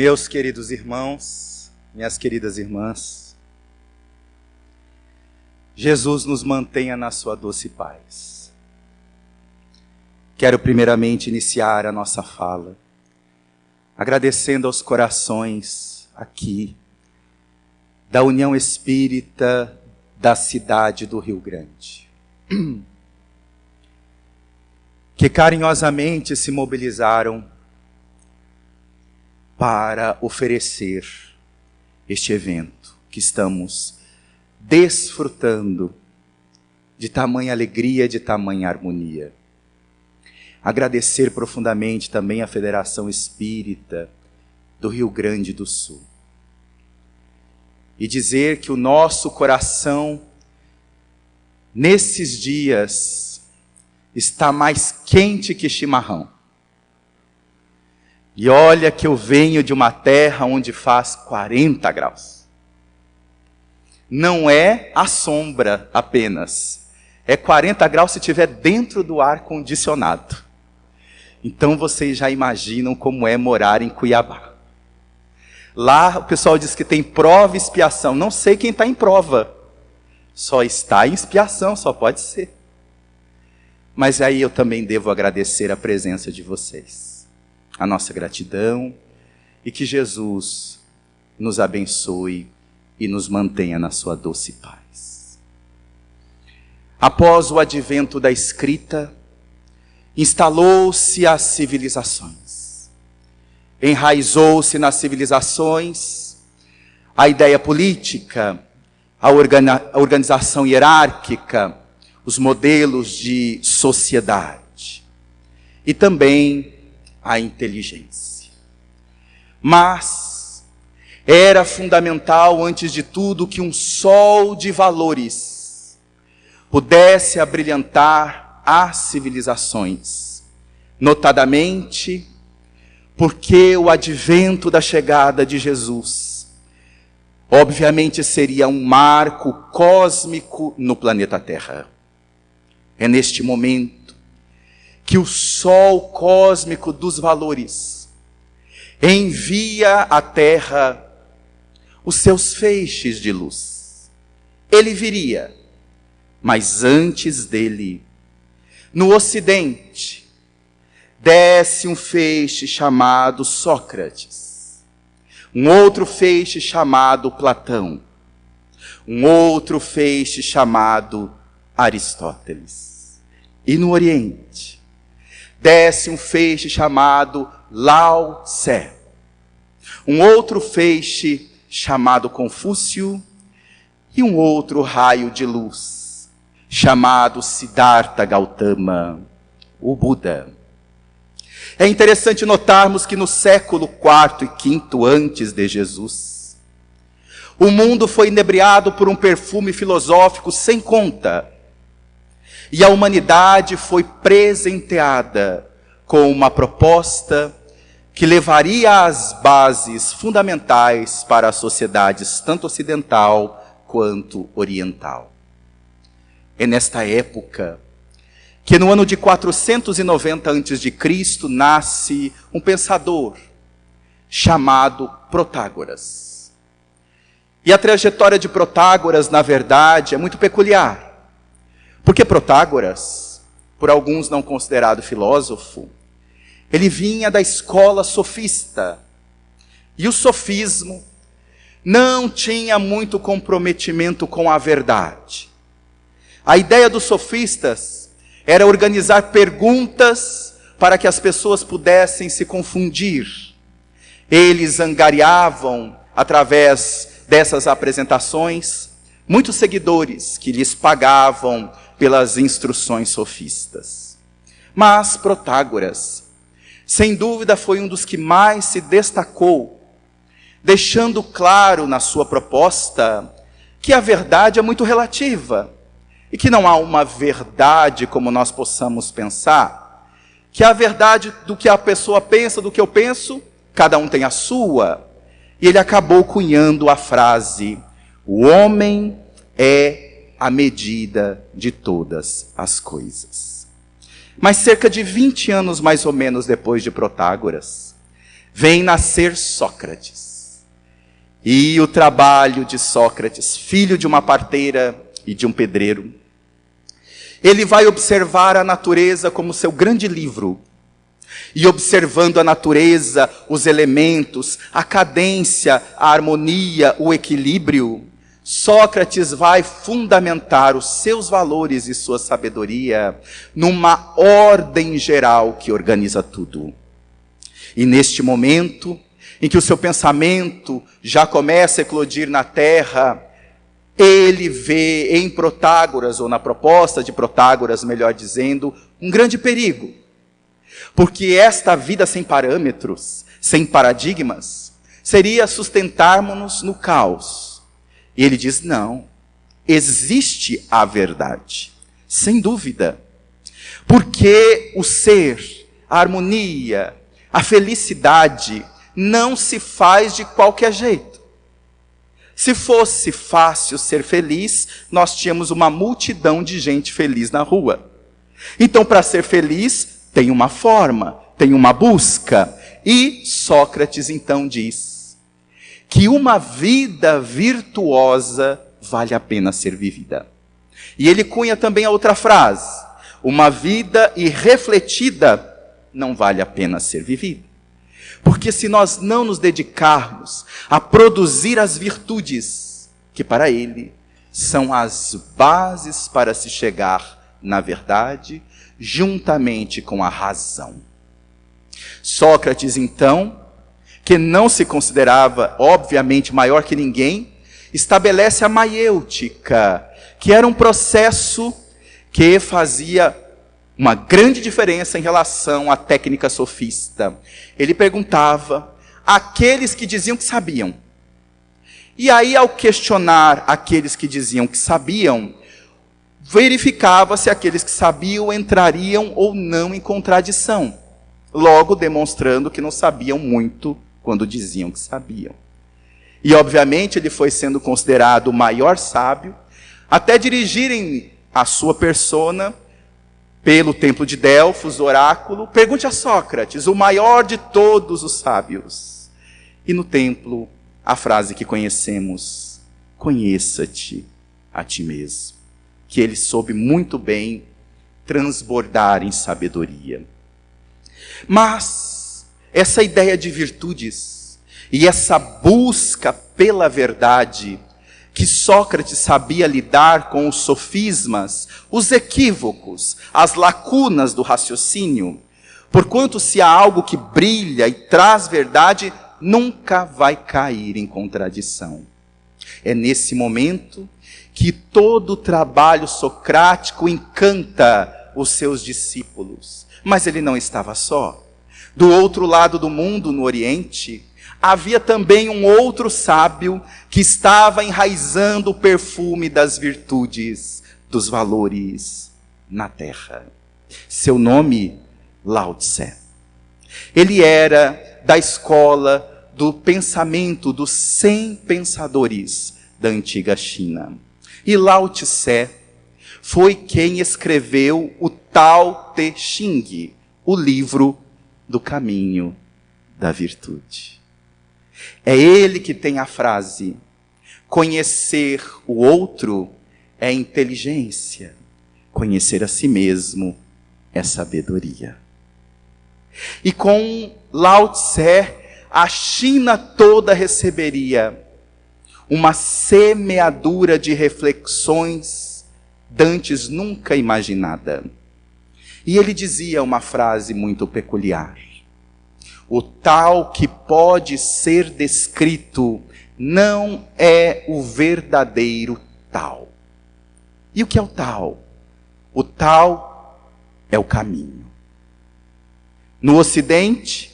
Meus queridos irmãos, minhas queridas irmãs, Jesus nos mantenha na sua doce paz. Quero primeiramente iniciar a nossa fala, agradecendo aos corações aqui, da União Espírita da cidade do Rio Grande, que carinhosamente se mobilizaram para oferecer este evento que estamos desfrutando de tamanha alegria, de tamanha harmonia. Agradecer profundamente também à Federação Espírita do Rio Grande do Sul. E dizer que o nosso coração, nesses dias, está mais quente que chimarrão. E olha que eu venho de uma terra onde faz 40 graus. Não é a sombra apenas. É 40 graus se estiver dentro do ar-condicionado. Então vocês já imaginam como é morar em Cuiabá. Lá o pessoal diz que tem prova e expiação. Não sei quem está em prova. Só está em expiação, só pode ser. Mas aí eu também devo agradecer a presença de vocês. A nossa gratidão e que Jesus nos abençoe e nos mantenha na sua doce paz. Após o advento da escrita, instalou-se as civilizações. Enraizou-se nas civilizações a ideia política, a organização hierárquica, os modelos de sociedade e também a inteligência. Mas era fundamental, antes de tudo, que um sol de valores pudesse abrilhantar as civilizações, notadamente porque o advento da chegada de Jesus, obviamente, seria um marco cósmico no planeta Terra. É neste momento que o sol cósmico dos valores envia à Terra os seus feixes de luz. Ele viria, mas antes dele, no Ocidente, desce um feixe chamado Sócrates, um outro feixe chamado Platão, um outro feixe chamado Aristóteles. E no Oriente, desce um feixe chamado Lao Tse, um outro feixe chamado Confúcio e um outro raio de luz chamado Siddhartha Gautama, o Buda. É interessante notarmos que no século IV e V antes de Jesus, o mundo foi inebriado por um perfume filosófico sem conta. E a humanidade foi presenteada com uma proposta que levaria as bases fundamentais para as sociedades, tanto ocidental quanto oriental. É nesta época que no ano de 490 a.C. nasce um pensador chamado Protágoras. E a trajetória de Protágoras, na verdade, é muito peculiar. Porque Protágoras, por alguns não considerado filósofo, ele vinha da escola sofista. E o sofismo não tinha muito comprometimento com a verdade. A ideia dos sofistas era organizar perguntas para que as pessoas pudessem se confundir. Eles angariavam, através dessas apresentações, muitos seguidores que lhes pagavam pelas instruções sofistas. Mas Protágoras, sem dúvida, foi um dos que mais se destacou, deixando claro na sua proposta que a verdade é muito relativa e que não há uma verdade como nós possamos pensar, que a verdade do que a pessoa pensa, do que eu penso, cada um tem a sua. E ele acabou cunhando a frase: o homem é a medida de todas as coisas. Mas cerca de 20 anos mais ou menos depois de Protágoras, vem nascer Sócrates. E o trabalho de Sócrates, filho de uma parteira e de um pedreiro, ele vai observar a natureza como seu grande livro. E observando a natureza, os elementos, a cadência, a harmonia, o equilíbrio, Sócrates vai fundamentar os seus valores e sua sabedoria numa ordem geral que organiza tudo. E neste momento, em que o seu pensamento já começa a eclodir na terra, ele vê em Protágoras, ou na proposta de Protágoras, melhor dizendo, um grande perigo. Porque esta vida sem parâmetros, sem paradigmas, seria sustentarmos-nos no caos. E ele diz, não, existe a verdade, sem dúvida. Porque o ser, a harmonia, a felicidade não se faz de qualquer jeito. Se fosse fácil ser feliz, nós tínhamos uma multidão de gente feliz na rua. Então, para ser feliz, tem uma forma, tem uma busca. E Sócrates então diz que uma vida virtuosa vale a pena ser vivida. E ele cunha também a outra frase: uma vida irrefletida não vale a pena ser vivida. Porque se nós não nos dedicarmos a produzir as virtudes, que para ele são as bases para se chegar na verdade, juntamente com a razão. Sócrates, então, que não se considerava, obviamente, maior que ninguém, estabelece a maiêutica, que era um processo que fazia uma grande diferença em relação à técnica sofista. Ele perguntava àqueles que diziam que sabiam. E aí, ao questionar aqueles que diziam que sabiam, verificava se aqueles que sabiam entrariam ou não em contradição, logo demonstrando que não sabiam muito quando diziam que sabiam. E, obviamente, ele foi sendo considerado o maior sábio, até dirigirem a sua persona pelo templo de Delfos, oráculo, pergunte a Sócrates, o maior de todos os sábios. E no templo, a frase que conhecemos, conheça-te a ti mesmo, que ele soube muito bem transbordar em sabedoria. Mas essa ideia de virtudes e essa busca pela verdade, que Sócrates sabia lidar com os sofismas, os equívocos, as lacunas do raciocínio, porquanto se há algo que brilha e traz verdade, nunca vai cair em contradição. É nesse momento que todo o trabalho socrático encanta os seus discípulos. Mas ele não estava só. Do outro lado do mundo, no Oriente, havia também um outro sábio que estava enraizando o perfume das virtudes, dos valores na terra. Seu nome, Lao Tse. Ele era da escola do pensamento dos 100 pensadores da antiga China. E Lao Tse foi quem escreveu o Tao Te Ching, o livro do caminho da virtude. É ele que tem a frase: conhecer o outro é inteligência, conhecer a si mesmo é sabedoria. E com Lao Tse, a China toda receberia uma semeadura de reflexões dantes nunca imaginada. E ele dizia uma frase muito peculiar: o tal que pode ser descrito não é o verdadeiro tal. E o que é o tal? O tal é o caminho. No Ocidente,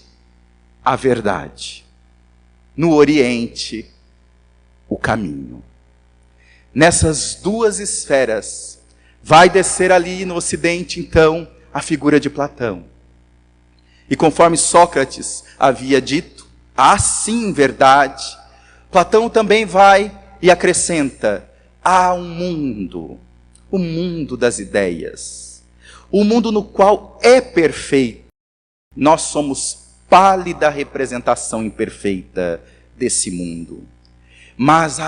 a verdade. No Oriente, o caminho. Nessas duas esferas, vai descer ali no Ocidente, então, a figura de Platão. E conforme Sócrates havia dito, há sim verdade, Platão também vai e acrescenta: há um mundo, o mundo das ideias, o mundo no qual é perfeito. Nós somos pálida representação imperfeita desse mundo. Mas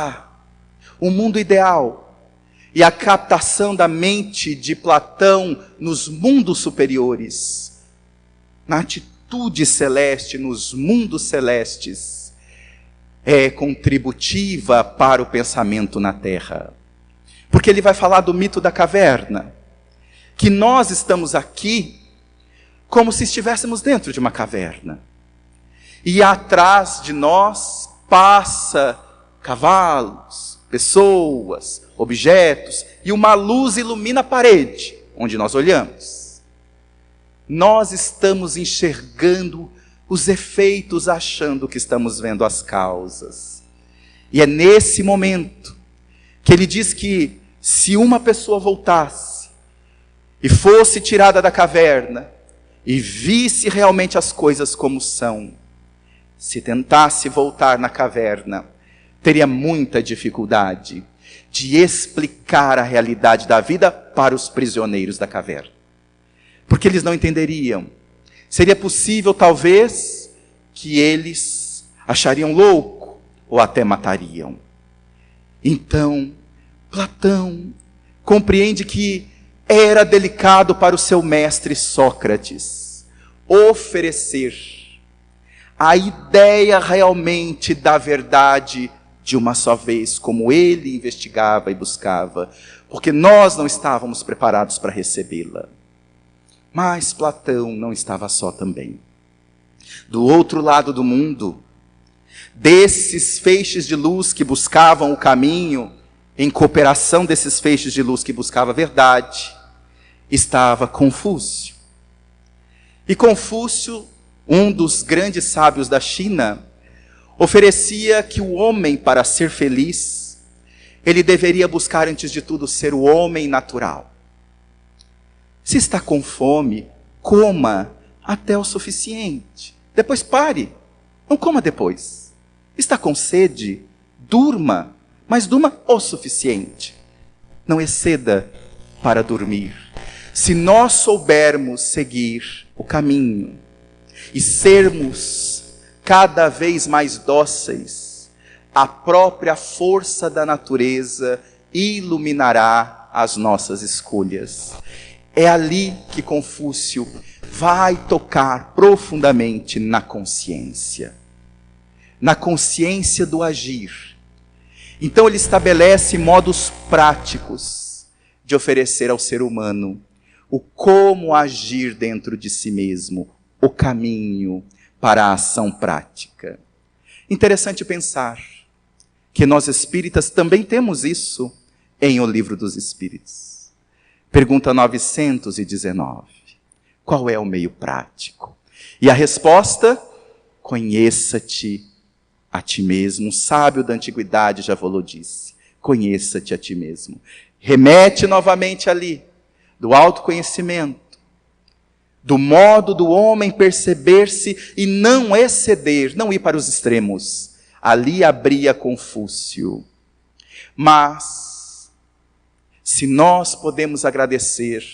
o mundo ideal e a captação da mente de Platão nos mundos superiores, na atitude celeste, nos mundos celestes, é contributiva para o pensamento na Terra. Porque ele vai falar do mito da caverna, que nós estamos aqui como se estivéssemos dentro de uma caverna. E atrás de nós passa cavalos, pessoas, objetos, e uma luz ilumina a parede onde nós olhamos. Nós estamos enxergando os efeitos, achando que estamos vendo as causas. E é nesse momento que ele diz que se uma pessoa voltasse e fosse tirada da caverna e visse realmente as coisas como são, se tentasse voltar na caverna, teria muita dificuldade de explicar a realidade da vida para os prisioneiros da caverna. Porque eles não entenderiam. Seria possível, talvez, que eles achariam louco ou até matariam. Então, Platão compreende que era delicado para o seu mestre Sócrates oferecer a ideia realmente da verdade de uma só vez, como ele investigava e buscava, porque nós não estávamos preparados para recebê-la. Mas Platão não estava só também. Do outro lado do mundo, desses feixes de luz que buscavam o caminho, em cooperação desses feixes de luz que buscavam a verdade, estava Confúcio. E Confúcio, um dos grandes sábios da China, oferecia que o homem, para ser feliz, ele deveria buscar antes de tudo ser o homem natural. Se está com fome, coma até o suficiente. Depois pare, não coma depois. Está com sede, durma, mas durma o suficiente. Não exceda para dormir. Se nós soubermos seguir o caminho e sermos cada vez mais dóceis, a própria força da natureza iluminará as nossas escolhas. É ali que Confúcio vai tocar profundamente na consciência do agir. Então ele estabelece modos práticos de oferecer ao ser humano o como agir dentro de si mesmo, o caminho para a ação prática. Interessante pensar que nós espíritas também temos isso em O Livro dos Espíritos. Pergunta 919. Qual é o meio prático? E a resposta: conheça-te a ti mesmo. Um sábio da antiguidade já falou disse. Conheça-te a ti mesmo. Remete novamente ali, do autoconhecimento, do modo do homem perceber-se e não exceder, não ir para os extremos. Ali abria Confúcio. Mas, se nós podemos agradecer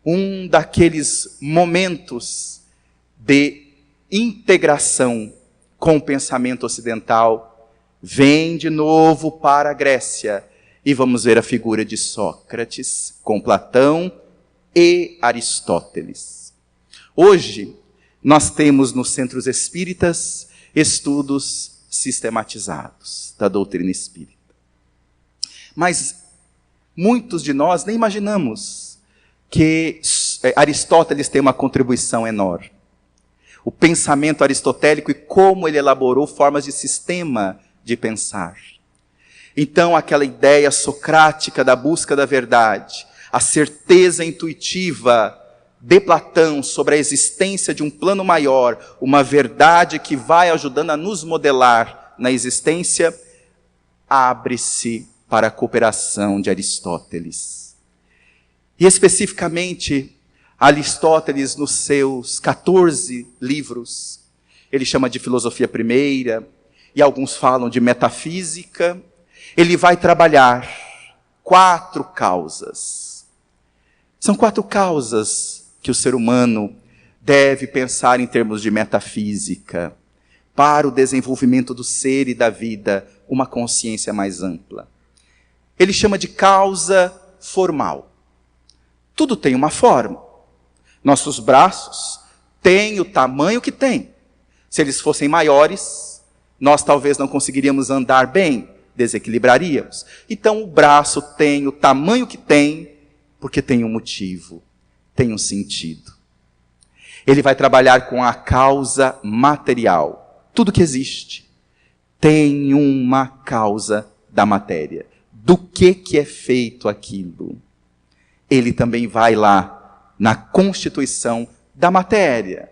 um daqueles momentos de integração com o pensamento ocidental, vem de novo para a Grécia e vamos ver a figura de Sócrates com Platão e Aristóteles. Hoje, nós temos nos centros espíritas estudos sistematizados da doutrina espírita. Mas muitos de nós nem imaginamos que Aristóteles tem uma contribuição enorme. O pensamento aristotélico e como ele elaborou formas de sistema de pensar. Então, aquela ideia socrática da busca da verdade, a certeza intuitiva de Platão sobre a existência de um plano maior, uma verdade que vai ajudando a nos modelar na existência, abre-se para a cooperação de Aristóteles. E especificamente, Aristóteles, nos seus 14 livros, ele chama de filosofia primeira, e alguns falam de metafísica, ele vai trabalhar 4 causas. São 4 causas que o ser humano deve pensar em termos de metafísica, para o desenvolvimento do ser e da vida, uma consciência mais ampla. Ele chama de causa formal. Tudo tem uma forma. Nossos braços têm o tamanho que têm. Se eles fossem maiores, nós talvez não conseguiríamos andar bem, desequilibraríamos. Então o braço tem o tamanho que tem, porque tem um motivo, tem um sentido. Ele vai trabalhar com a causa material. Tudo que existe tem uma causa da matéria. Do que é feito aquilo? Ele também vai lá na constituição da matéria.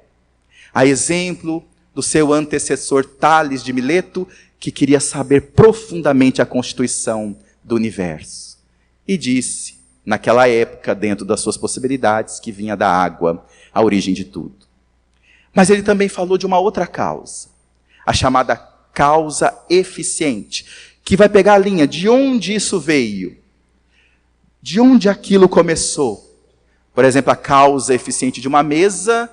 A exemplo do seu antecessor Tales de Mileto, que queria saber profundamente a constituição do universo. E disse, naquela época, dentro das suas possibilidades, que vinha da água a origem de tudo. Mas ele também falou de uma outra causa, a chamada causa eficiente, que vai pegar a linha de onde isso veio, de onde aquilo começou. Por exemplo, a causa eficiente de uma mesa,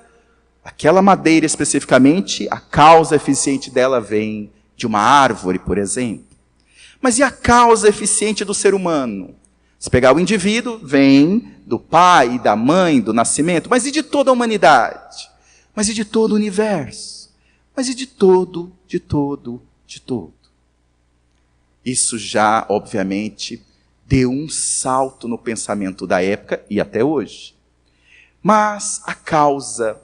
aquela madeira especificamente, a causa eficiente dela vem de uma árvore, por exemplo. Mas e a causa eficiente do ser humano? Se pegar o indivíduo, vem do pai e da mãe, do nascimento. Mas e de toda a humanidade? Mas e de todo o universo? Mas e de todo? Isso já, obviamente, deu um salto no pensamento da época e até hoje. Mas a causa,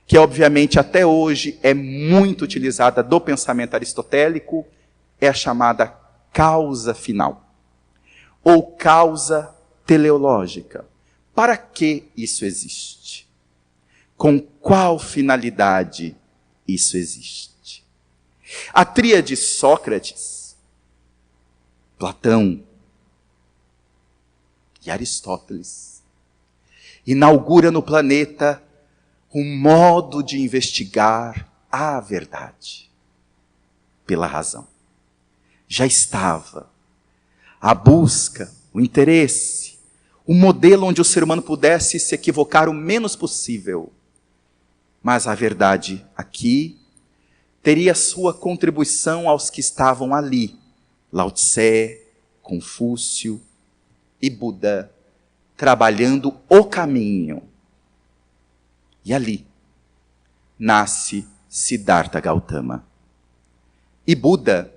que obviamente até hoje é muito utilizada do pensamento aristotélico, é a chamada causa final, ou causa teleológica. Para que isso existe? Com qual finalidade isso existe? A tríade Sócrates, Platão e Aristóteles inaugura no planeta um modo de investigar a verdade pela razão. Já estava a busca, o interesse, um modelo onde o ser humano pudesse se equivocar o menos possível. Mas a verdade aqui teria sua contribuição aos que estavam ali. Lao Tse, Confúcio e Buda, trabalhando o caminho. E ali nasce Siddhartha Gautama. E Buda,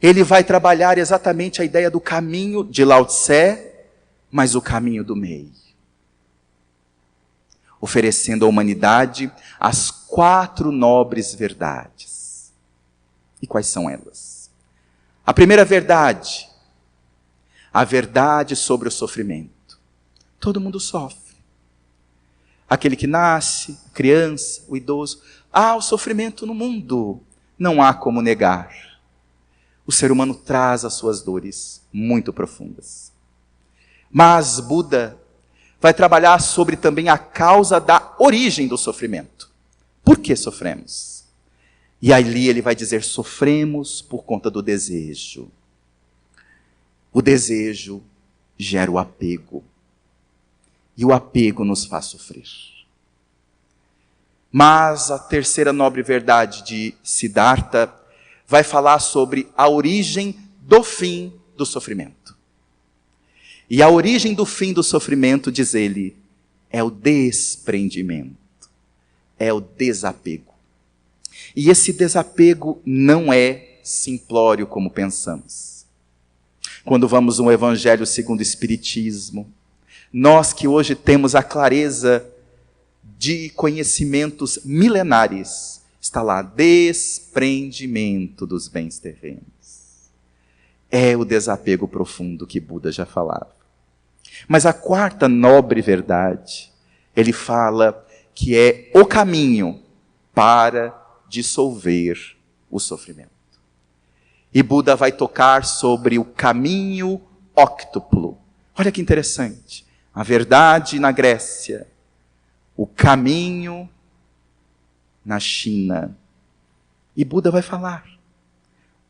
ele vai trabalhar exatamente a ideia do caminho de Lao Tse, mas o caminho do meio. Oferecendo à humanidade as 4 nobres verdades. E quais são elas? A primeira verdade, a verdade sobre o sofrimento. Todo mundo sofre. Aquele que nasce, a criança, o idoso. Há o sofrimento no mundo. Não há como negar. O ser humano traz as suas dores muito profundas. Mas Buda vai trabalhar sobre também a causa da origem do sofrimento. Por que sofremos? E ali ele vai dizer, sofremos por conta do desejo. O desejo gera o apego. E o apego nos faz sofrer. Mas a terceira nobre verdade de Siddhartha vai falar sobre a origem do fim do sofrimento. E a origem do fim do sofrimento, diz ele, é o desprendimento, é o desapego. E esse desapego não é simplório como pensamos. Quando vamos no Evangelho segundo o Espiritismo, nós que hoje temos a clareza de conhecimentos milenares, está lá, desprendimento dos bens terrenos. É o desapego profundo que Buda já falava. Mas a quarta nobre verdade, ele fala que é o caminho para dissolver o sofrimento. E Buda vai tocar sobre o caminho óctuplo. Olha que interessante. A verdade na Grécia, o caminho na China. E Buda vai falar.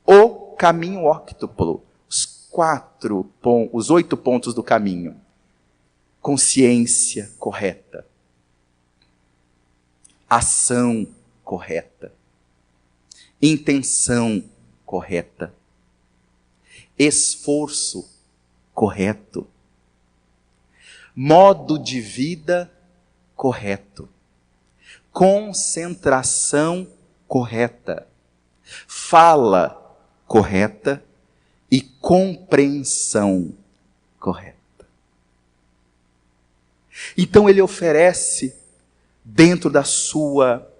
O caminho óctuplo. Os 8 pontos do caminho. Consciência correta. ação correta, intenção correta, esforço correto, modo de vida correto, concentração correta, fala correta e compreensão correta. Então ele oferece, dentro da sua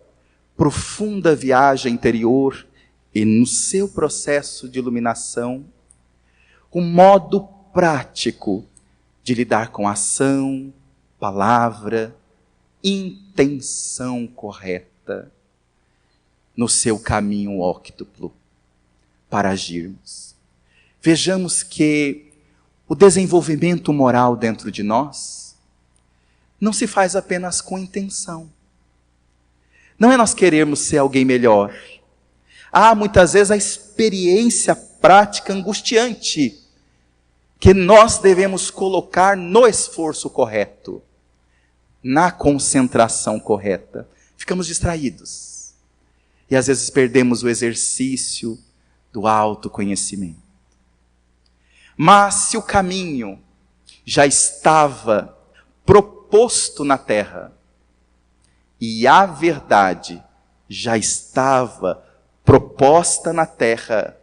profunda viagem interior e no seu processo de iluminação, um modo prático de lidar com ação, palavra, intenção correta no seu caminho óctuplo para agirmos. Vejamos que o desenvolvimento moral dentro de nós não se faz apenas com intenção. Não é nós querermos ser alguém melhor. Há muitas vezes a experiência prática angustiante que nós devemos colocar no esforço correto, na concentração correta. Ficamos distraídos. E às vezes perdemos o exercício do autoconhecimento. Mas se o caminho já estava proposto na terra, e a verdade já estava proposta na terra,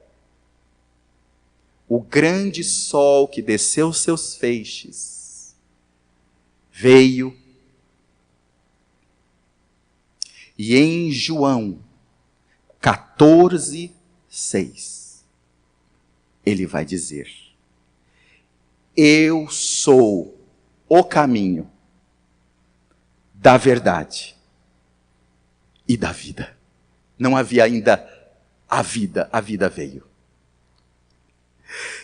o grande sol que desceu seus feixes veio, e em João 14:6 ele vai dizer: eu sou o caminho da verdade e da vida. Não havia ainda a vida veio.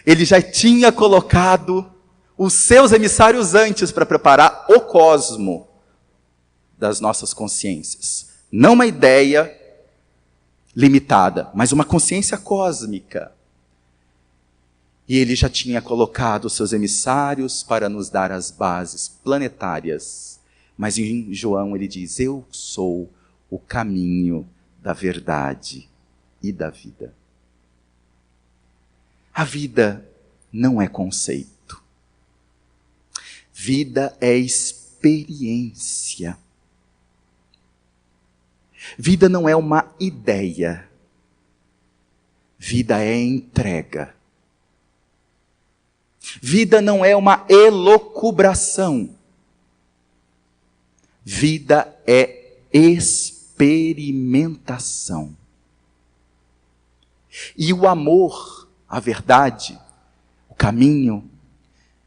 Ele já tinha colocado os seus emissários antes para preparar o cosmo das nossas consciências. Não uma ideia limitada, mas uma consciência cósmica. E ele já tinha colocado os seus emissários para nos dar as bases planetárias. Mas em João ele diz: eu sou o caminho da verdade e da vida. A vida não é conceito. Vida é experiência. Vida não é uma ideia. Vida é entrega. Vida não é uma elucubração. Vida é experimentação. E o amor, a verdade, o caminho,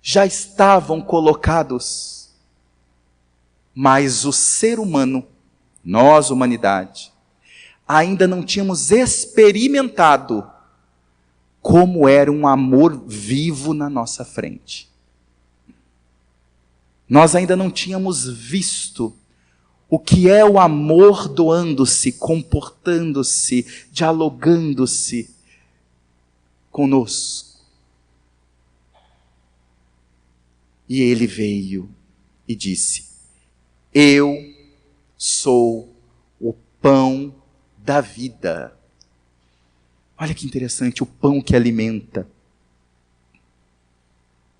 já estavam colocados. Mas o ser humano, nós, humanidade, ainda não tínhamos experimentado como era um amor vivo na nossa frente. Nós ainda não tínhamos visto o que é o amor doando-se, comportando-se, dialogando-se conosco. E ele veio e disse: eu sou o pão da vida. Olha que interessante, o pão que alimenta,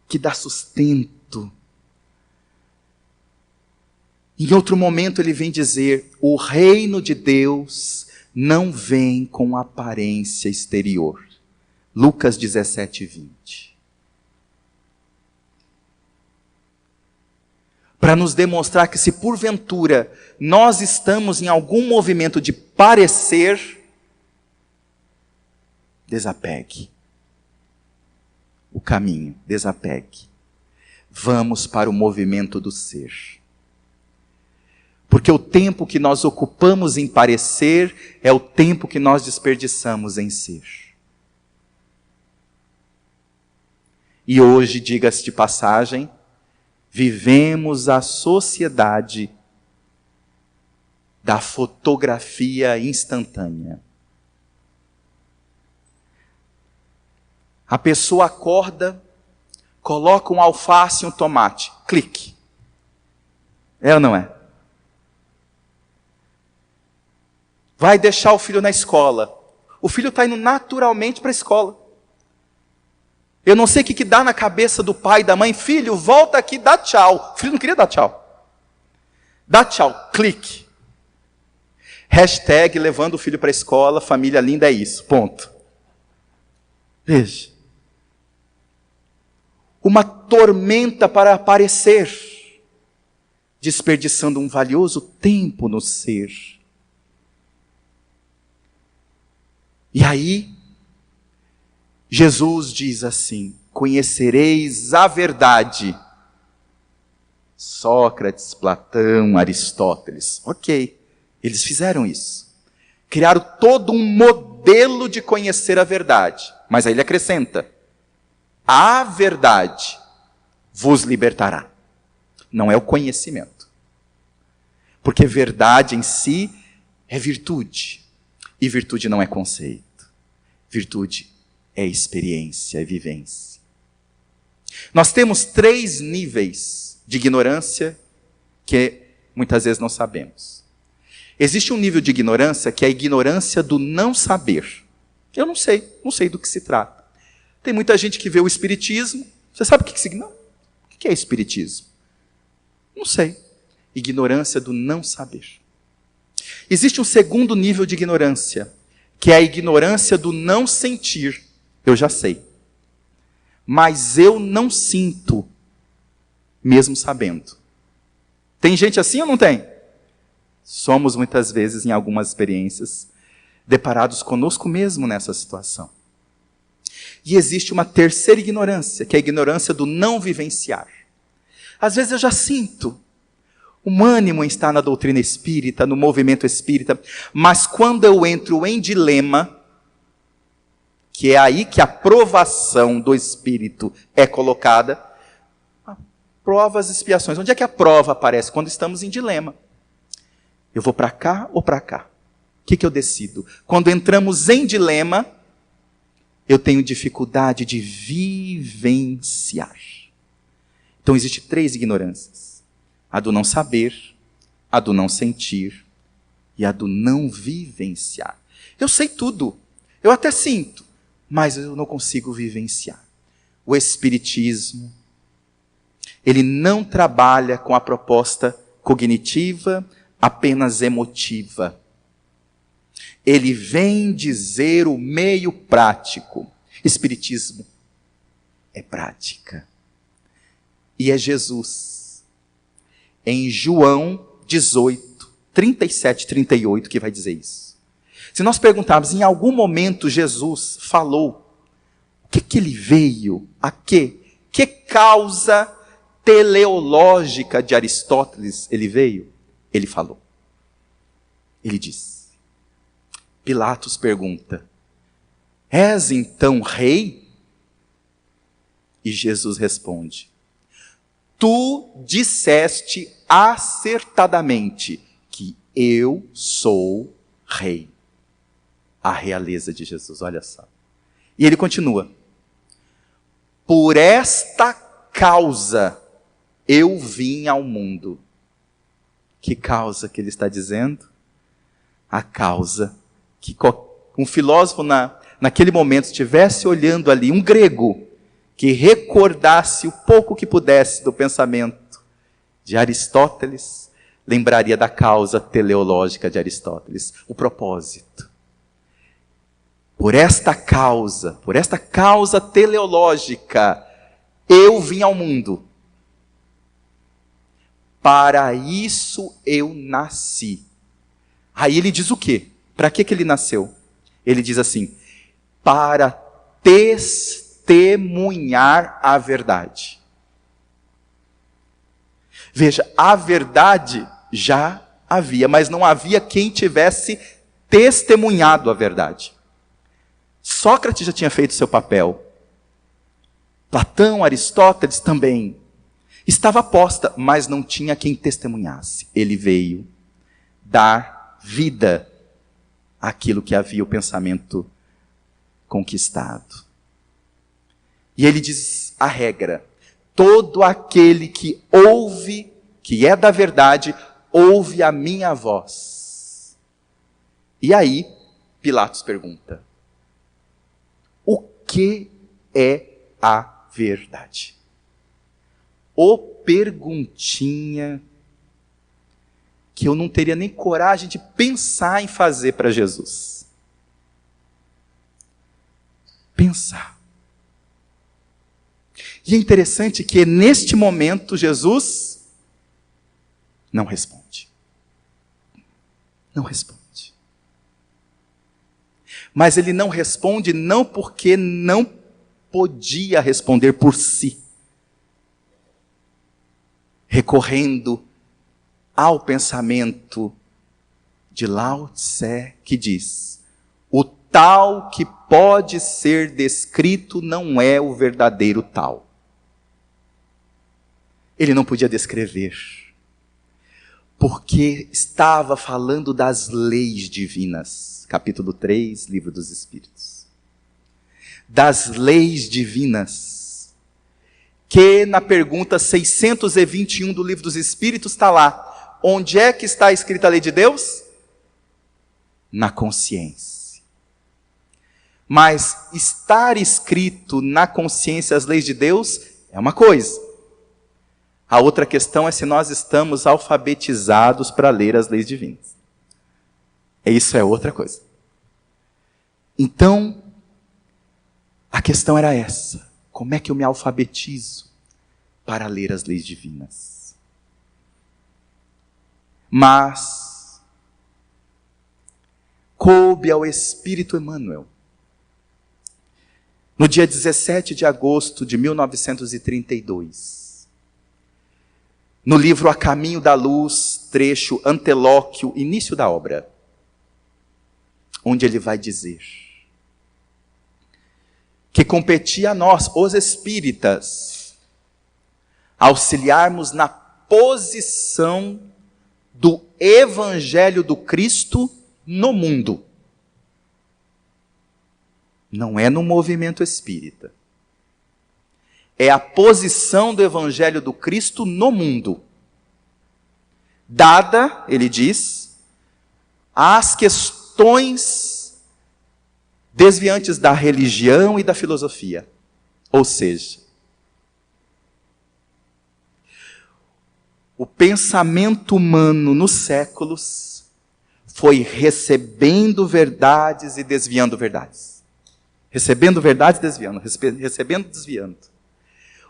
que dá sustento. Em outro momento ele vem dizer: o reino de Deus não vem com aparência exterior. Lucas 17:20. Para nos demonstrar que se porventura nós estamos em algum movimento de parecer, desapegue. O caminho, desapegue. Vamos para o movimento do ser. Porque o tempo que nós ocupamos em parecer é o tempo que nós desperdiçamos em ser. E hoje, diga-se de passagem, vivemos a sociedade da fotografia instantânea. A pessoa acorda, coloca um alface e um tomate. Clique. É ou não é? vai deixar o filho na escola. O filho está indo naturalmente para a escola. Eu não sei o que dá na cabeça do pai e da mãe. Filho, volta aqui, dá tchau. O filho não queria dar tchau. Dá tchau, clique. Hashtag levando o filho para a escola, família linda é isso, ponto. Veja. Uma tormenta para aparecer, desperdiçando um valioso tempo no ser. E aí, Jesus diz assim: conhecereis a verdade. Sócrates, Platão, Aristóteles. Ok, eles fizeram isso. Criaram todo um modelo de conhecer a verdade. Mas aí ele acrescenta: a verdade vos libertará. Não é o conhecimento. Porque verdade em si é virtude. E virtude não é conceito. Virtude é experiência, é vivência. Nós temos 3 níveis de ignorância que muitas vezes não sabemos. Existe um nível de ignorância que é a ignorância do não saber. Eu não sei do que se trata. Tem muita gente que vê o espiritismo. Você sabe o que significa? Não. O que é espiritismo? Não sei. Ignorância do não saber. Existe um segundo nível de ignorância, que é a ignorância do não sentir. Eu já sei. Mas eu não sinto, mesmo sabendo. Tem gente assim ou não tem? Somos muitas vezes, em algumas experiências, deparados conosco mesmo nessa situação. E existe uma terceira ignorância, que é a ignorância do não vivenciar. Às vezes eu já sinto um ânimo em estar na doutrina espírita, no movimento espírita, mas quando eu entro em dilema, que é aí que a provação do espírito é colocada, provas, expiações. Onde é que a prova aparece? Quando estamos em dilema. Eu vou para cá ou para cá? O que eu decido? Quando entramos em dilema, eu tenho dificuldade de vivenciar. Então, existem 3 ignorâncias. A do não saber, a do não sentir e a do não vivenciar. Eu sei tudo, eu até sinto, mas eu não consigo vivenciar. O Espiritismo, ele não trabalha com a proposta cognitiva, apenas emotiva. Ele vem dizer o meio prático. Espiritismo é prática. E é Jesus. Em João 18, 37 e 38, que vai dizer isso. Se nós perguntarmos, em algum momento Jesus falou, o que ele veio? A quê? Que causa teleológica de Aristóteles ele veio? Ele falou. Ele disse. Pilatos pergunta, és então rei? E Jesus responde, tu disseste acertadamente que eu sou rei. A realeza de Jesus, olha só. E ele continua. Por esta causa eu vim ao mundo. Que causa que ele está dizendo? A causa que um filósofo naquele momento estivesse olhando ali, um grego, que recordasse o pouco que pudesse do pensamento de Aristóteles, lembraria da causa teleológica de Aristóteles, o propósito. Por esta causa teleológica, eu vim ao mundo. Para isso eu nasci. Aí ele diz o quê? Para que ele nasceu? Ele diz assim, para testemunhar a verdade. Veja, a verdade já havia, mas não havia quem tivesse testemunhado a verdade. Sócrates já tinha feito seu papel. Platão, Aristóteles também. Estava posta, mas não tinha quem testemunhasse. Ele veio dar vida àquilo que havia o pensamento conquistado. E ele diz a regra, todo aquele que ouve, que é da verdade, ouve a minha voz. E aí, Pilatos pergunta: o que é a verdade? Ô perguntinha que eu não teria nem coragem de pensar em fazer para Jesus. Pensar. E é interessante que neste momento Jesus não responde. Não responde. Mas ele não responde não porque não podia responder por si. Recorrendo ao pensamento de Lao Tse, que diz: o tal que pode ser descrito não é o verdadeiro tal. Ele não podia descrever, porque estava falando das leis divinas. Capítulo 3, Livro dos Espíritos. Das leis divinas, que na pergunta 621 do Livro dos Espíritos está lá. Onde é que está escrita a lei de Deus? Na consciência. Mas estar escrito na consciência as leis de Deus é uma coisa. A outra questão é se nós estamos alfabetizados para ler as leis divinas. Isso é outra coisa. Então, a questão era essa. Como é que eu me alfabetizo para ler as leis divinas? Mas coube ao Espírito Emmanuel, no dia 17 de agosto de 1932, no livro A Caminho da Luz, trecho Antelóquio, início da obra, onde ele vai dizer que competia a nós, os espíritas, auxiliarmos na posição do Evangelho do Cristo no mundo. Não é no movimento espírita. É a posição do Evangelho do Cristo no mundo. Dada, ele diz, as questões desviantes da religião e da filosofia. Ou seja, o pensamento humano nos séculos foi recebendo verdades e desviando verdades. Recebendo verdades e desviando, recebendo e desviando.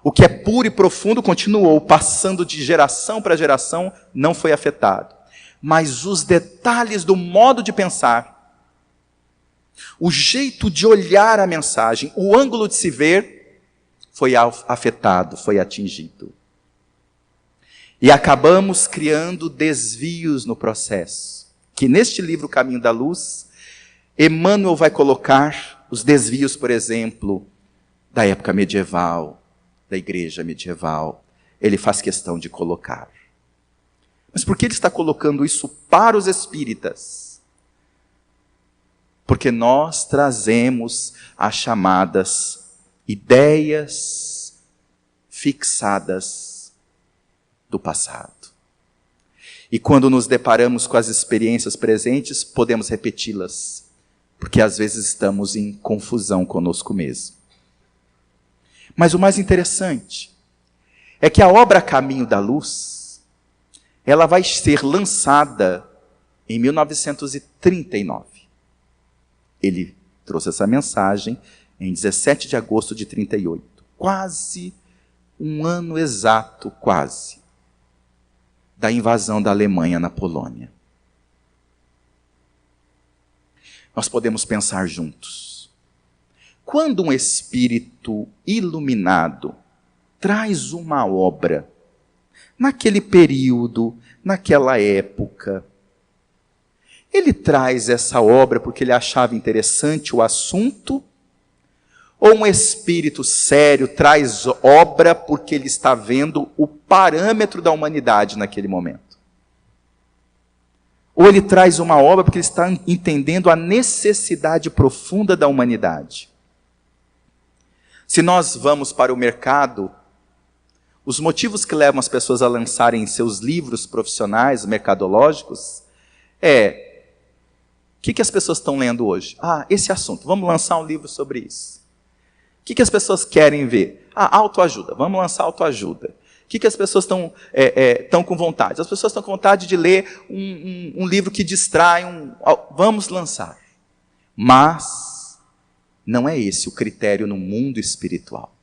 O que é puro e profundo continuou, passando de geração para geração, não foi afetado. Mas os detalhes do modo de pensar, o jeito de olhar a mensagem, o ângulo de se ver, foi afetado, foi atingido. E acabamos criando desvios no processo. Que neste livro Caminho da Luz, Emmanuel vai colocar os desvios, por exemplo, da época medieval, da igreja medieval. Ele faz questão de colocar. Mas por que ele está colocando isso para os espíritas? Porque nós trazemos as chamadas ideias fixadas do passado. E quando nos deparamos com as experiências presentes, podemos repeti-las, porque às vezes estamos em confusão conosco mesmo. Mas o mais interessante é que a obra Caminho da Luz, ela vai ser lançada em 1939. Ele trouxe essa mensagem em 17 de agosto de 38. Quase um ano exato, quase, da invasão da Alemanha na Polônia. Nós podemos pensar juntos. Quando um espírito iluminado traz uma obra, naquele período, naquela época, ele traz essa obra porque ele achava interessante o assunto? Ou um espírito sério traz obra porque ele está vendo o parâmetro da humanidade naquele momento? Ou ele traz uma obra porque ele está entendendo a necessidade profunda da humanidade? Se nós vamos para o mercado, os motivos que levam as pessoas a lançarem seus livros profissionais, mercadológicos, que as pessoas estão lendo hoje? Esse assunto, vamos lançar um livro sobre isso. O que as pessoas querem ver? Autoajuda, vamos lançar autoajuda. O que as pessoas estão com vontade? As pessoas estão com vontade de ler um livro que distrai, vamos lançar. Mas não é esse o critério no mundo espiritual.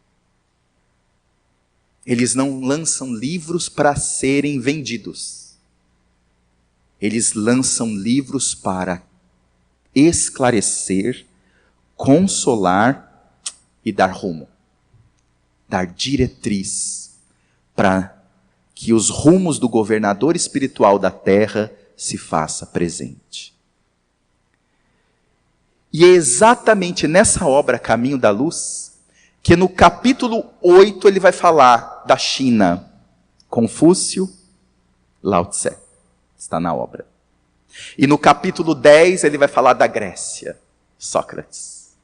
Eles não lançam livros para serem vendidos. Eles lançam livros para esclarecer, consolar e dar rumo, dar diretriz para que os rumos do governador espiritual da terra se faça presente. E é exatamente nessa obra Caminho da Luz que no capítulo 8 ele vai falar da China. Confúcio, Lao Tse, está na obra. E no capítulo 10 ele vai falar da Grécia, Sócrates.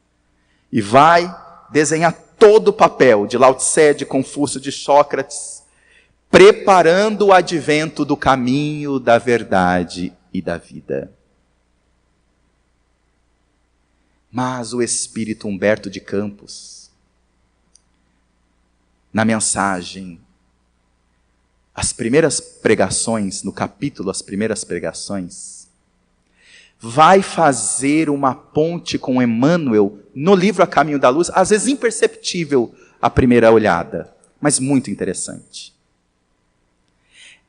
E vai desenhar todo o papel de Lao Tse, de Confúcio, de Sócrates, preparando o advento do caminho, da verdade e da vida. Mas o espírito Humberto de Campos, na mensagem, as primeiras pregações, no capítulo As Primeiras Pregações, vai fazer uma ponte com Emmanuel no livro A Caminho da Luz, às vezes imperceptível à primeira olhada, mas muito interessante.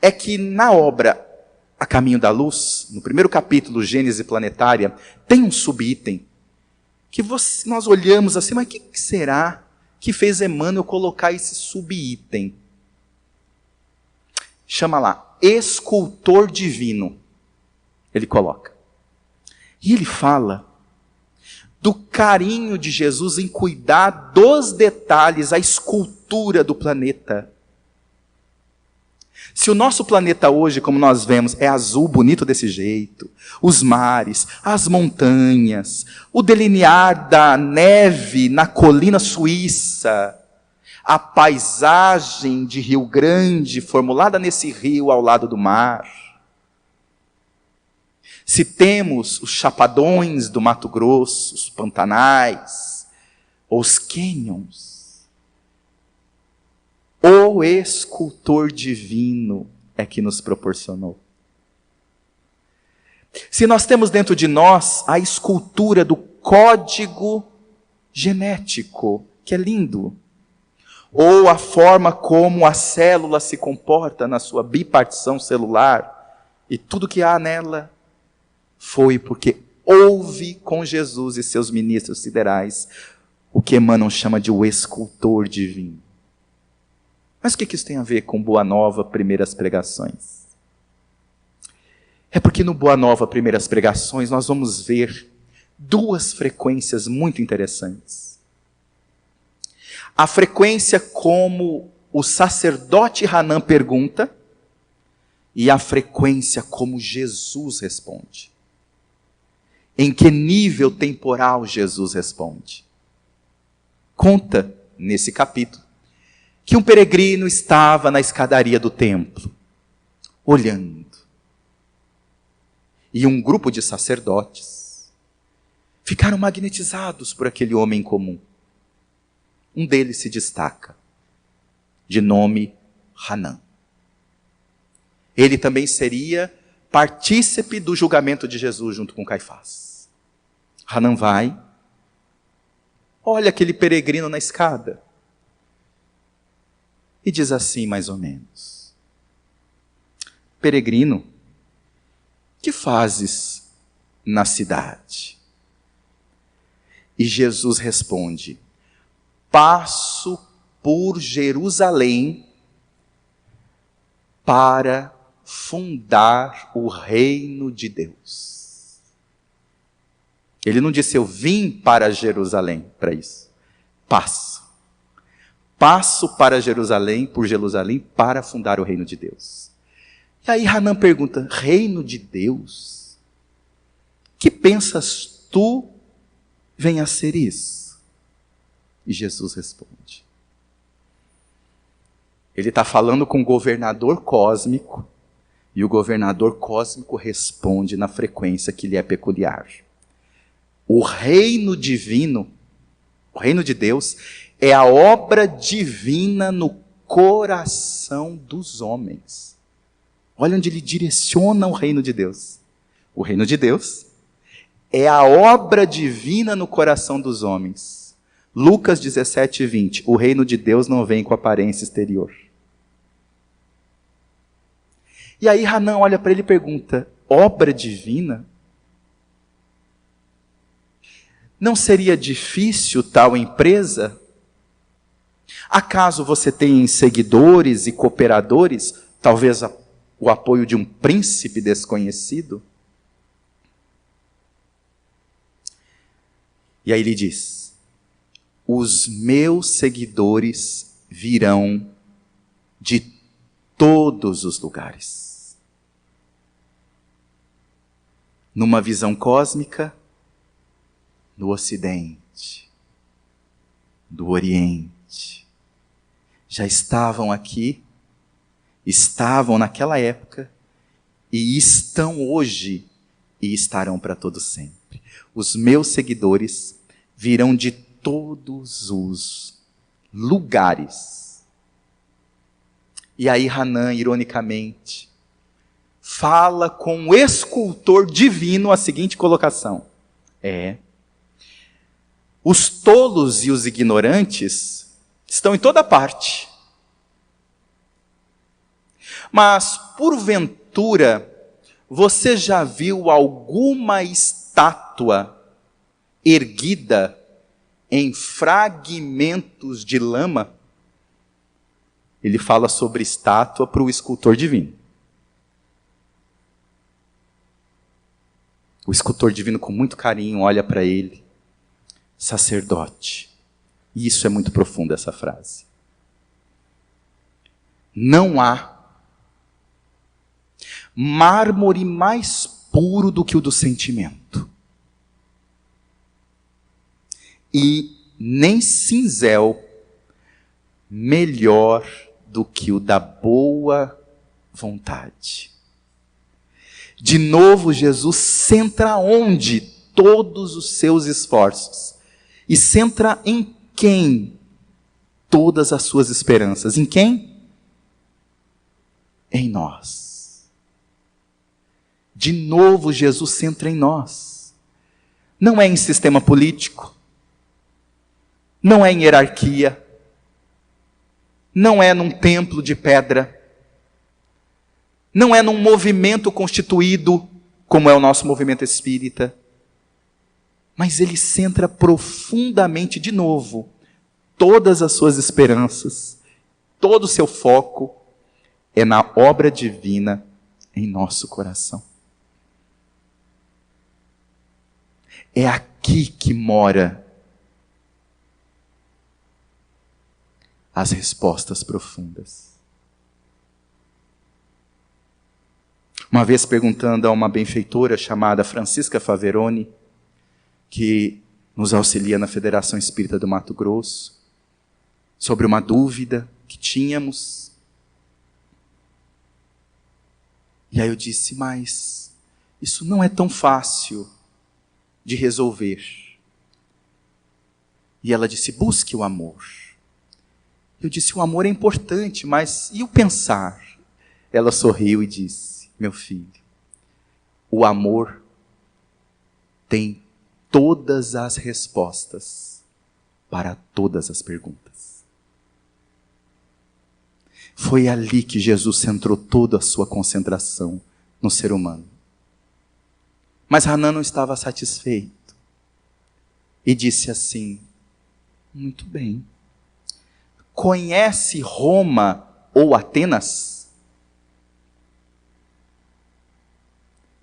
É que na obra A Caminho da Luz, no primeiro capítulo, Gênese Planetária, tem um subitem que nós olhamos assim, mas o que será que fez Emmanuel colocar esse subitem? Chama lá, escultor divino. Ele coloca. E ele fala do carinho de Jesus em cuidar dos detalhes, a escultura do planeta. Se o nosso planeta hoje, como nós vemos, é azul, bonito desse jeito, os mares, as montanhas, o delinear da neve na colina suíça, a paisagem de Rio Grande, formulada nesse rio ao lado do mar. Se temos os chapadões do Mato Grosso, os pantanais, os cânions, o escultor divino é que nos proporcionou. Se nós temos dentro de nós a escultura do código genético, que é lindo, ou a forma como a célula se comporta na sua bipartição celular, e tudo que há nela foi porque houve com Jesus e seus ministros siderais o que Emmanuel chama de o escultor divino. Mas o que isso tem a ver com Boa Nova, Primeiras Pregações? É porque no Boa Nova, Primeiras Pregações, nós vamos ver duas frequências muito interessantes. A frequência como o sacerdote Hanan pergunta e a frequência como Jesus responde. Em que nível temporal Jesus responde? Conta nesse capítulo que um peregrino estava na escadaria do templo, olhando. E um grupo de sacerdotes ficaram magnetizados por aquele homem comum. Um deles se destaca, de nome Hanan. Ele também seria partícipe do julgamento de Jesus junto com Caifás. Hanan vai, olha aquele peregrino na escada e diz assim mais ou menos: peregrino, que fazes na cidade? E Jesus responde: passo por Jerusalém para fundar o reino de Deus. Ele não disse eu vim para Jerusalém para isso. Passo para Jerusalém, por Jerusalém, para fundar o reino de Deus. E aí Hanan pergunta, reino de Deus? Que pensas tu venha a ser isso? E Jesus responde. Ele está falando com o governador cósmico E o governador cósmico responde na frequência que lhe é peculiar. O reino divino, o reino de Deus, é a obra divina no coração dos homens. Olha onde ele direciona o reino de Deus. O reino de Deus é a obra divina no coração dos homens. Lucas 17, 20. O reino de Deus não vem com aparência exterior. E aí Hanã olha para ele e pergunta, obra divina? Não seria difícil tal empresa? Acaso você tem seguidores e cooperadores, talvez o apoio de um príncipe desconhecido? E aí ele diz, os meus seguidores virão de todos os lugares. Numa visão cósmica, do Ocidente, do Oriente, já estavam aqui, estavam naquela época, e estão hoje, e estarão para todo sempre. Os meus seguidores virão de todos os lugares. E aí Hanã, ironicamente, fala com o escultor divino a seguinte colocação. Os tolos e os ignorantes estão em toda parte. Mas, porventura, você já viu alguma estátua erguida em fragmentos de lama? Ele fala sobre estátua para o escultor divino. O escultor divino, com muito carinho, olha para ele. Sacerdote. E isso é muito profundo, essa frase. Não há mármore mais puro do que o do sentimento. E nem cinzel melhor do que o da boa vontade. De novo, Jesus centra onde todos os seus esforços. E centra em quem todas as suas esperanças. Em quem? Em nós. De novo, Jesus centra em nós. Não é em sistema político. Não é em hierarquia. Não é num templo de pedra. Não é num movimento constituído, como é o nosso movimento espírita. Mas ele centra profundamente, de novo, todas as suas esperanças, todo o seu foco é na obra divina em nosso coração. É aqui que mora as respostas profundas. Uma vez perguntando a uma benfeitora chamada Francisca Faveroni, que nos auxilia na Federação Espírita do Mato Grosso, sobre uma dúvida que tínhamos. E aí eu disse, mas isso não é tão fácil de resolver. E ela disse, busque o amor. Eu disse, o amor é importante, mas e o pensar? Ela sorriu e disse, meu filho, o amor tem todas as respostas para todas as perguntas. Foi ali que Jesus centrou toda a sua concentração no ser humano. Mas Hanã não estava satisfeito. E disse assim, muito bem. Conhece Roma ou Atenas?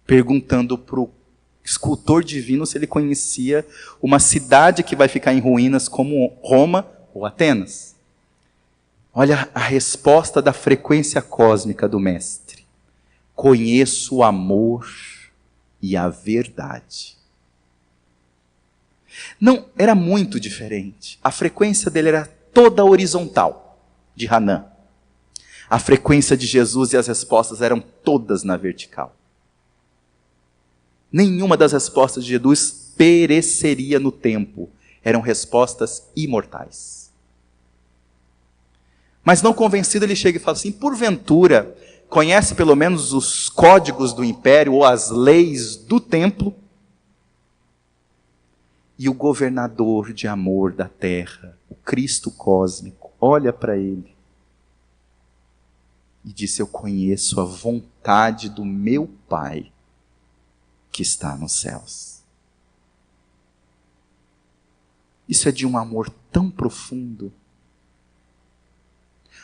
Perguntando para o escultor divino se ele conhecia uma cidade que vai ficar em ruínas como Roma ou Atenas. Olha a resposta da frequência cósmica do Mestre. Conheço o amor e a verdade. Não, era muito diferente. A frequência dele era toda horizontal, de Hanã. A frequência de Jesus e as respostas eram todas na vertical. Nenhuma das respostas de Jesus pereceria no tempo. Eram respostas imortais. Mas não convencido, ele chega e fala assim: porventura, conhece pelo menos os códigos do império ou as leis do templo? E o governador de amor da terra, o Cristo cósmico, olha para ele e disse: eu conheço a vontade do meu Pai que está nos céus. Isso é de um amor tão profundo.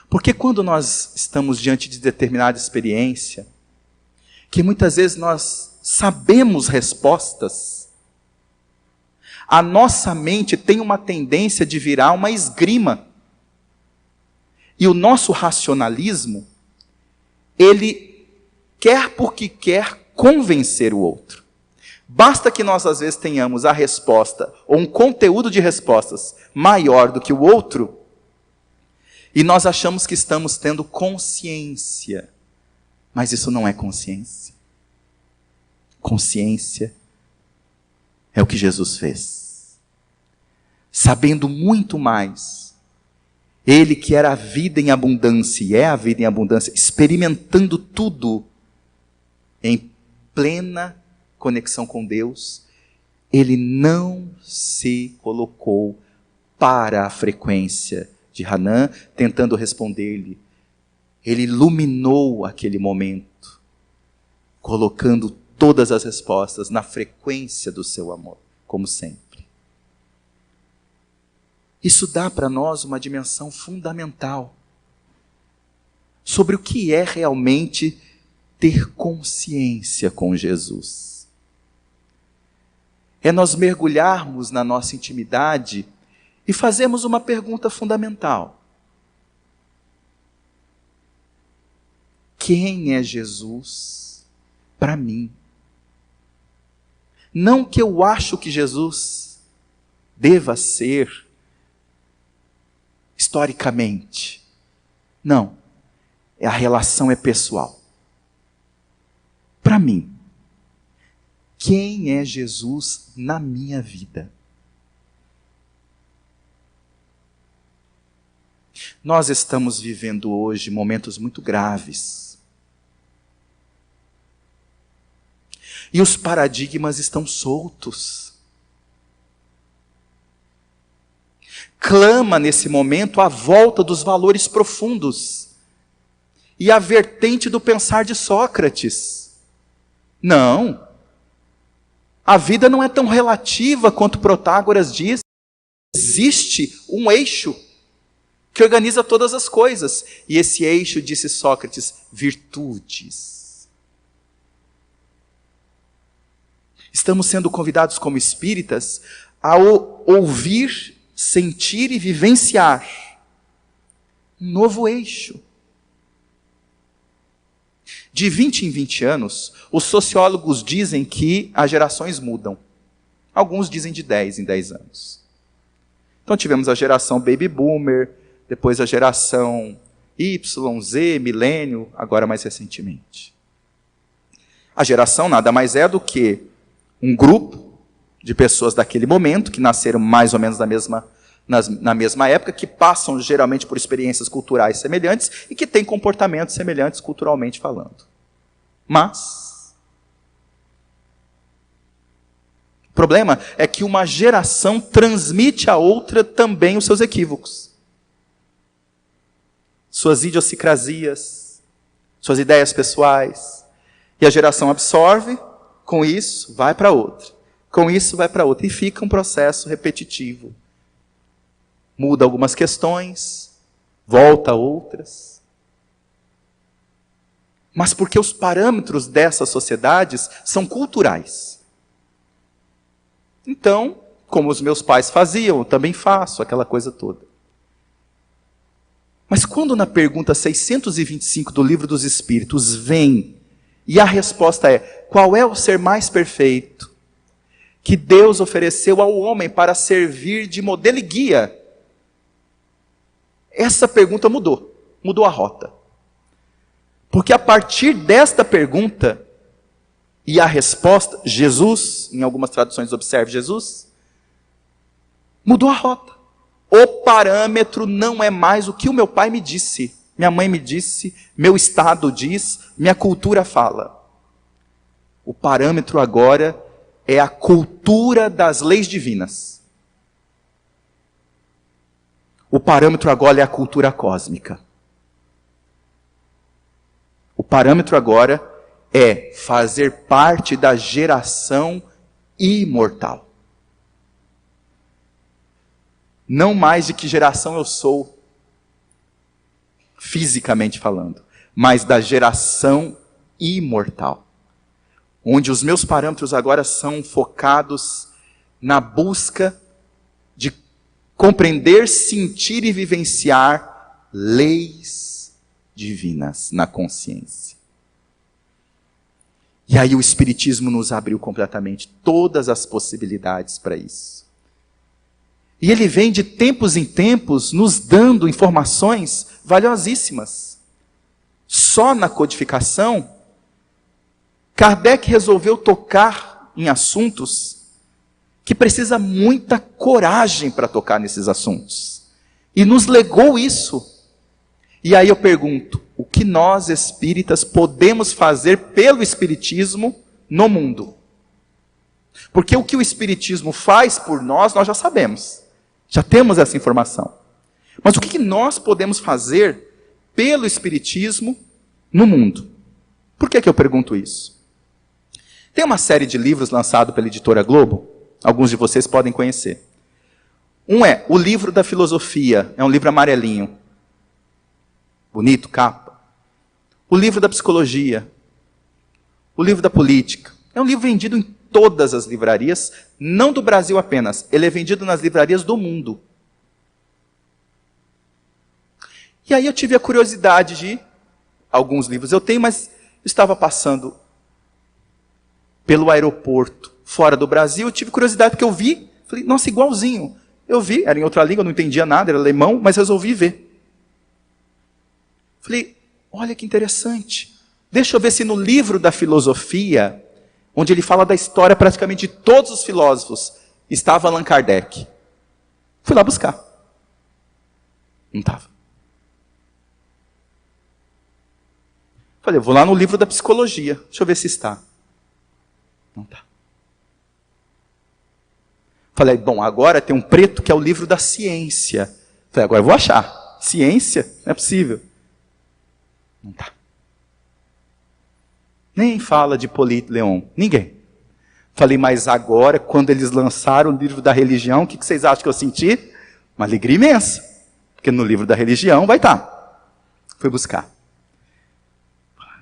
Porque quando nós estamos diante de determinada experiência, que muitas vezes nós sabemos respostas, a nossa mente tem uma tendência de virar uma esgrima. E o nosso racionalismo, ele quer porque quer convencer o outro. Basta que nós às vezes tenhamos a resposta, ou um conteúdo de respostas maior do que o outro, e nós achamos que estamos tendo consciência. Mas isso não é consciência. Consciência é o que Jesus fez. Sabendo muito mais, ele que era a vida em abundância, e é a vida em abundância, experimentando tudo em plena conexão com Deus, ele não se colocou para a frequência de Hanan, tentando responder-lhe. Ele iluminou aquele momento, colocando todas as respostas na frequência do seu amor, como sempre. Isso dá para nós uma dimensão fundamental sobre o que é realmente ter consciência com Jesus. É nós mergulharmos na nossa intimidade e fazermos uma pergunta fundamental: quem é Jesus para mim? Não que eu acho que Jesus deva ser historicamente. Não. A relação é pessoal. Para mim, quem é Jesus na minha vida? Nós estamos vivendo hoje momentos muito graves. E os paradigmas estão soltos. Clama nesse momento a volta dos valores profundos e a vertente do pensar de Sócrates. Não. A vida não é tão relativa quanto Protágoras diz. Existe um eixo que organiza todas as coisas. E esse eixo, disse Sócrates, virtudes. Estamos sendo convidados como espíritas a ouvir, sentir e vivenciar um novo eixo. De 20 em 20 anos, os sociólogos dizem que as gerações mudam. Alguns dizem de 10 em 10 anos. Então tivemos a geração Baby Boomer, depois a geração Y, Z, Milênio, agora mais recentemente. A geração nada mais é do que um grupo de pessoas daquele momento, que nasceram mais ou menos na mesma época, que passam geralmente por experiências culturais semelhantes e que têm comportamentos semelhantes culturalmente falando. Mas o problema é que uma geração transmite à outra também os seus equívocos, suas idiosincrasias, suas ideias pessoais, e a geração absorve, com isso vai para outra, com isso vai para outra, e fica um processo repetitivo. Muda algumas questões, volta a outras. Mas porque os parâmetros dessas sociedades são culturais. Então, como os meus pais faziam, eu também faço, aquela coisa toda. Mas quando na pergunta 625 do Livro dos Espíritos vem, e a resposta é: qual é o ser mais perfeito que Deus ofereceu ao homem para servir de modelo e guia? Essa pergunta mudou a rota. Porque a partir desta pergunta e a resposta, Jesus, em algumas traduções observe Jesus, mudou a rota. O parâmetro não é mais o que o meu pai me disse, minha mãe me disse, meu estado diz, minha cultura fala. O parâmetro agora é a cultura das leis divinas. O parâmetro agora é a cultura cósmica. O parâmetro agora é fazer parte da geração imortal. Não mais de que geração eu sou, fisicamente falando, mas da geração imortal. Onde os meus parâmetros agora são focados na busca de compreender, sentir e vivenciar leis divinas na consciência. E aí o Espiritismo nos abriu completamente todas as possibilidades para isso. E ele vem de tempos em tempos nos dando informações valiosíssimas. Só na codificação, Kardec resolveu tocar em assuntos que precisa muita coragem para tocar nesses assuntos. E nos legou isso. E aí eu pergunto, o que nós espíritas podemos fazer pelo Espiritismo no mundo? Porque o que o Espiritismo faz por nós já sabemos. Já temos essa informação. Mas o que nós podemos fazer pelo Espiritismo no mundo? Por que eu pergunto isso? Tem uma série de livros lançado pela editora Globo, alguns de vocês podem conhecer. Um é O Livro da Filosofia, é um livro amarelinho. Bonito, capa. O Livro da Psicologia. O Livro da Política. É um livro vendido em todas as livrarias, não do Brasil apenas. Ele é vendido nas livrarias do mundo. E aí eu tive a curiosidade de... Alguns livros eu tenho, mas estava passando pelo aeroporto fora do Brasil, eu tive curiosidade porque eu vi, falei, nossa, igualzinho. Eu vi, era em outra língua, eu não entendia nada, era alemão, mas resolvi ver. Falei, olha que interessante. Deixa eu ver se no Livro da Filosofia, onde ele fala da história praticamente de todos os filósofos, estava Allan Kardec. Fui lá buscar. Não estava. Falei, eu vou lá no Livro da Psicologia, deixa eu ver se está. Não está. Falei, bom, agora tem um preto que é o Livro da Ciência. Falei, agora eu vou achar. Ciência? Não é possível. Não está. Nem fala de Hippolyte Léon. Ninguém. Falei, mas agora, quando eles lançaram o Livro da Religião, o que vocês acham que eu senti? Uma alegria imensa. Porque no Livro da Religião vai estar. Fui buscar.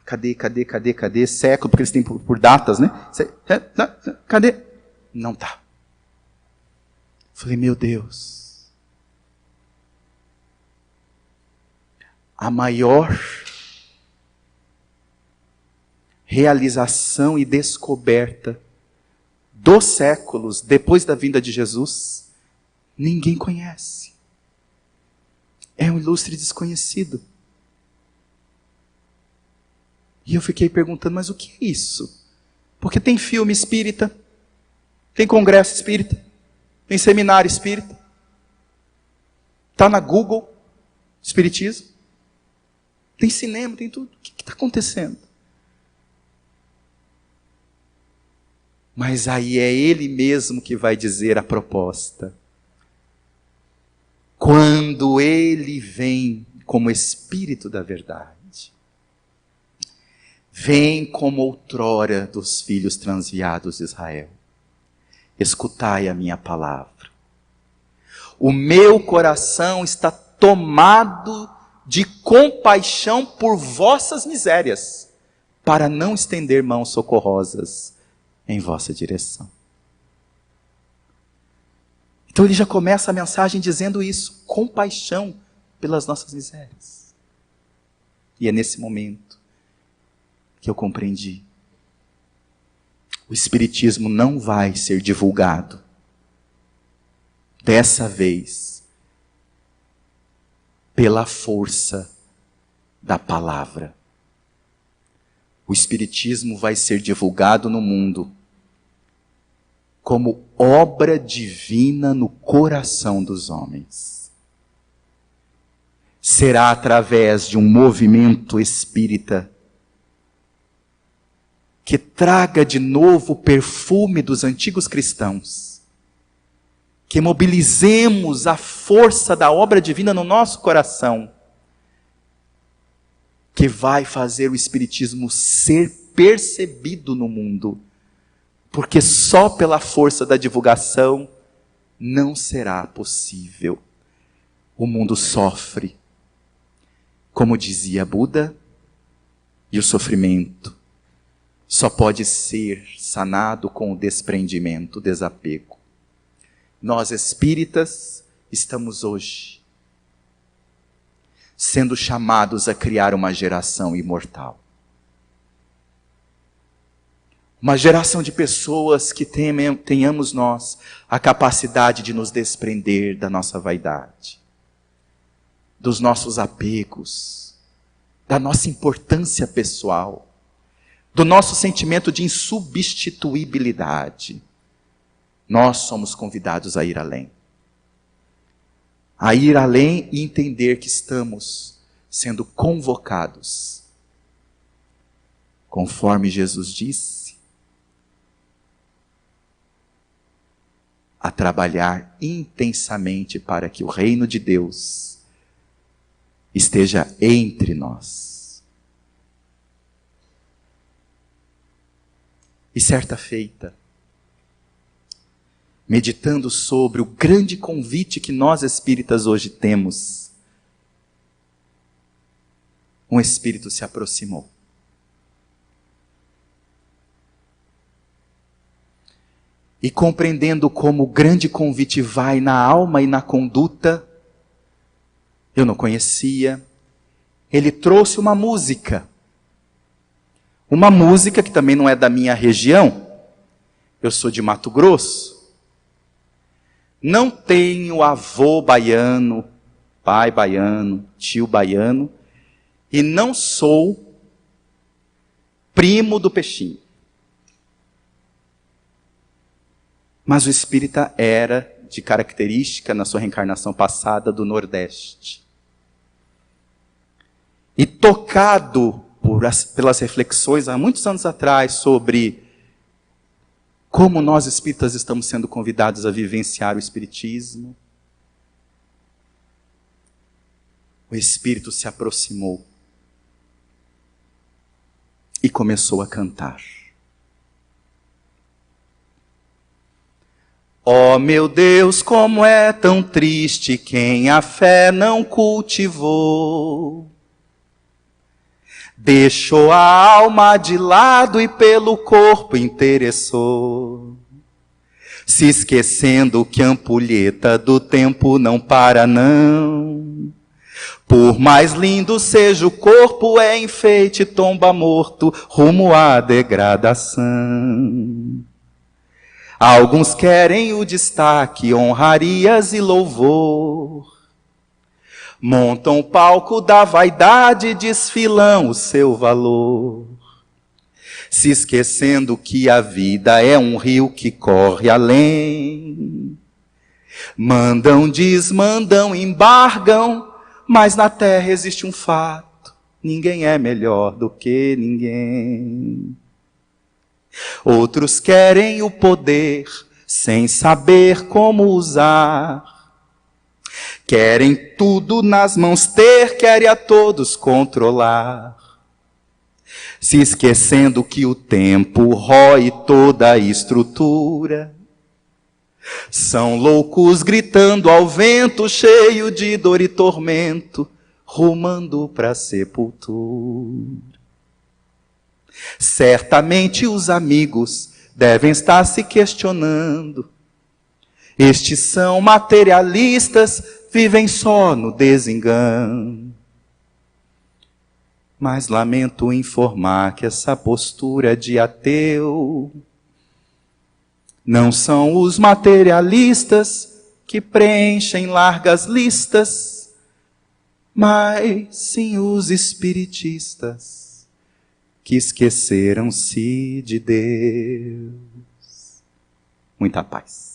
Cadê? Século, porque eles têm por datas, né? Cadê? Não está. Falei, meu Deus. A maior realização e descoberta dos séculos depois da vinda de Jesus, ninguém conhece. É um ilustre desconhecido. E eu fiquei perguntando, mas o que é isso? Porque tem filme espírita, tem congresso espírita, tem seminário espírita, está na Google, espiritismo, tem cinema, tem tudo. O que está acontecendo? Mas aí é ele mesmo que vai dizer a proposta. Quando ele vem como Espírito da verdade, vem como outrora dos filhos transviados de Israel. Escutai a minha palavra. O meu coração está tomado de compaixão por vossas misérias, para não estender mãos socorrosas em vossa direção. Então ele já começa a mensagem dizendo isso, compaixão pelas nossas misérias. E é nesse momento que eu compreendi. O Espiritismo não vai ser divulgado, dessa vez, pela força da palavra, o Espiritismo vai ser divulgado no mundo como obra divina no coração dos homens. Será através de um movimento espírita que traga de novo o perfume dos antigos cristãos, que mobilizemos a força da obra divina no nosso coração, que vai fazer o Espiritismo ser percebido no mundo, porque só pela força da divulgação não será possível. O mundo sofre, como dizia Buda, e o sofrimento só pode ser sanado com o desprendimento, o desapego. Nós espíritas estamos hoje sendo chamados a criar uma geração imortal. Uma geração de pessoas que tenhamos nós a capacidade de nos desprender da nossa vaidade, dos nossos apegos, da nossa importância pessoal, do nosso sentimento de insubstituibilidade. Nós somos convidados a ir além. A ir além e entender que estamos sendo convocados, conforme Jesus disse, a trabalhar intensamente para que o reino de Deus esteja entre nós. E certa feita, meditando sobre o grande convite que nós espíritas hoje temos, um espírito se aproximou. E compreendendo como o grande convite vai na alma e na conduta, eu não conhecia, ele trouxe uma música que também não é da minha região, eu sou de Mato Grosso, não tenho avô baiano, pai baiano, tio baiano, e não sou primo do peixinho. Mas o espírita era de característica, na sua reencarnação passada, do Nordeste. E tocado pelas reflexões há muitos anos atrás sobre como nós espíritas estamos sendo convidados a vivenciar o Espiritismo, o Espírito se aproximou e começou a cantar. Ó meu Deus, como é tão triste quem a fé não cultivou. Deixou a alma de lado e pelo corpo interessou, se esquecendo que a ampulheta do tempo não para não. Por mais lindo seja o corpo, é enfeite, tomba morto, rumo à degradação. Alguns querem o destaque, honrarias e louvor. Montam o palco da vaidade e desfilam o seu valor, se esquecendo que a vida é um rio que corre além. Mandam, desmandam, embargam, mas na terra existe um fato: ninguém é melhor do que ninguém. Outros querem o poder sem saber como usar. Querem tudo nas mãos ter, querem a todos controlar. Se esquecendo que o tempo rói toda a estrutura. São loucos gritando ao vento, cheio de dor e tormento, rumando para a sepultura. Certamente os amigos devem estar se questionando. Estes são materialistas, vivem só no desengano. Mas lamento informar que essa postura de ateu não são os materialistas que preenchem largas listas, mas sim os espiritistas que esqueceram-se de Deus. Muita paz.